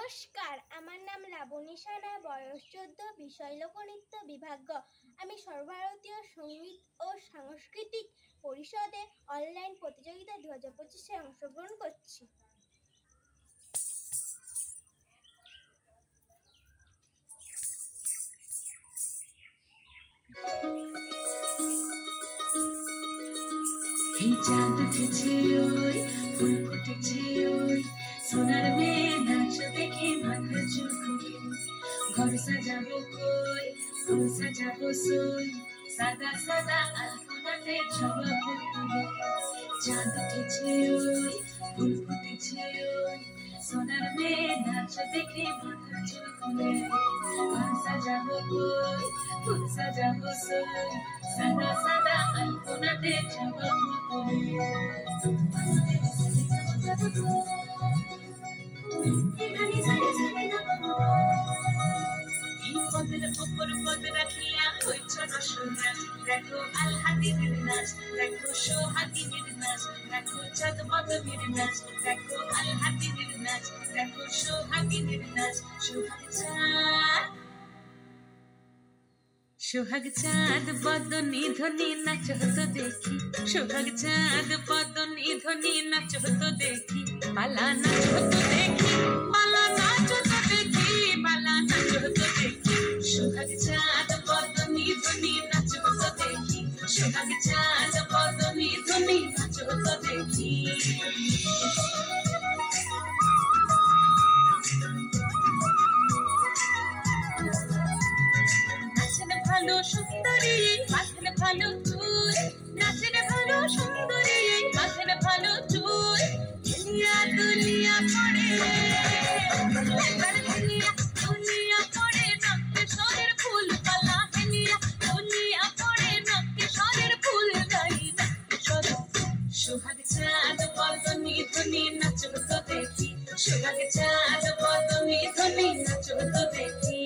নমস্কার, আমার নাম লাবণী সানা, বয়স 14, বিষয় লোকনৃত্য বিভাগ। আমি সর্বভারতীয় সঙ্গীত ও সাংস্কৃতিক পরিষদে অনলাইন প্রতিযোগিতা 2025-এ অংশগ্রহণ করছি। এই চাঁদ উঠেছে ওই, ফুল ফুটেছে ওই, সোনার মেয়ে নাচ দেখে মাথা চুলকুনি। ঘর সাজাবো কই, ফুল সাজাবো সই, সাদা সাদা আলপনাতে জবা ফুল তুলে। চাঁদ উঠেছে ওই, ফুল ফুটেছে ওই, সোনার মেয়ে নাচ দেখে মাথা চুলকুনি। ঘর সাজাবো কই, ফুল সাজাবো সই, সাদা সাদা আলপনাতে জবা ফুল তুলে। পদের উপর পদ রাখিয়া হইছ রসনাস, দেখো আলহাদিনের নাচ, দেখো সোহাগিনীর নাচ, দেখো চাঁদ মাধবীর নাচ, দেখো আলহাদিনের নাচ, দেখো সোহাগিনীর নাচ। সোহাগ চাঁদ বদনী ধ্বনি নাচ হতো দেখি, সোহাগ চাঁদ বদনী ধ্বনি নাচ হতো দেখি, পালা নাচ হতো দেখি, পালা নাচ হতো দেখি, পালা নাচ হতো দেখি। সোহাগ চাঁদ বদনী ধ্বনি নাচ হতো দেখি, সোহাগ চাঁদ বদনী ধ্বনি নাচ হতো দেখি। ভালো সুন্দরী মাথার ভালো চুল, নাচের ভালো সুন্দরী মাথার ভালো চুল, দুনিয়া দুনিয়া পড়ে দুনিয়া দুনিয়া পড়ে নক্কে সরের ফুল পালা, হেলিয়া দুনিয়া পড়ে নক্কে সরের ফুল গাই নক্কে সর। সোহাগ চাঁদ বদনী ধ্বনি নাচ হতো দেখি, সোহাগ চাঁদ বদনী ধ্বনি নাচ হতো দেখি।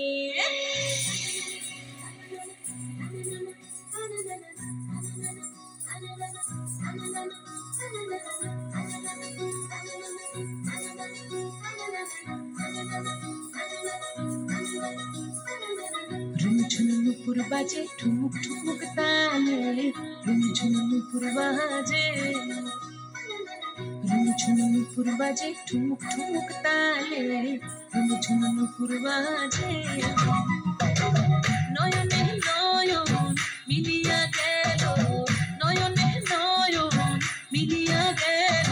ঝুনঝুন নুপুর বাজে ঠুমুক ঠুমুক তালে, ঝুনঝুন নুপুর বাজে, ঝুনঝুন নুপুর বাজে ঠুমুক ঠুমুক তালে, ঝুনঝুন নুপুর বাজে। নয়নে নয়ন মিলিয়া গেল, নয়নে নয়ন মিলিয়া গেল,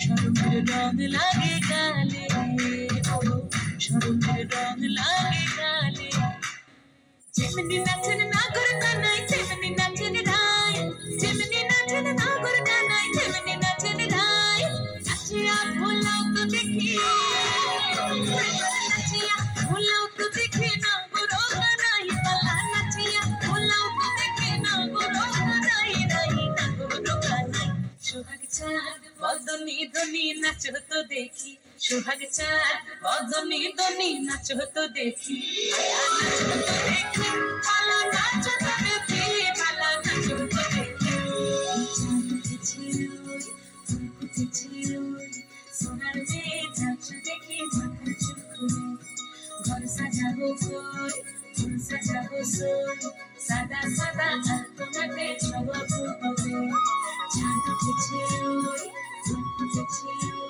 শরমের রং লাগে গালে, শরমের রং লাগে গালে। যেমনি নাচেন নাগর কানাই তেমনি নাচেন রায়, যেমনি নাচেন নাগর কানাই তেমনি নাচেন রায়। নাচিয়া ভোলাও তো দেখি, নাচিয়া ভোলাও তো দেখি নাগর কানাই পালা, নাচিয়া ভোলাও তো দেখি নাগর কানাই রাই নাগর কানাই। সোহাগ চাঁদ বদনী ধ্বনি নাচ হতো দেখি, সোহাগ চাঁদ বদনী ধ্বনি নাচ হতো দেখি, পালা নাচ হতো দেখি, পালা নাচ হতো দেখি, পালা নাচ হতো দেখি। চাঁদ উঠেছে ওই, ফুল ফুটেছে ওই, সোনার মেয়ে নাচ দেখে মাথা চুলকুনি। ঘর সাজাবো কই, ফুল সাজাবো সই, সাদা সাদা আলপনাতে জবা ফুল তুলে। চাঁদ উঠেছে ওই, ফুল ফুটেছে ওই,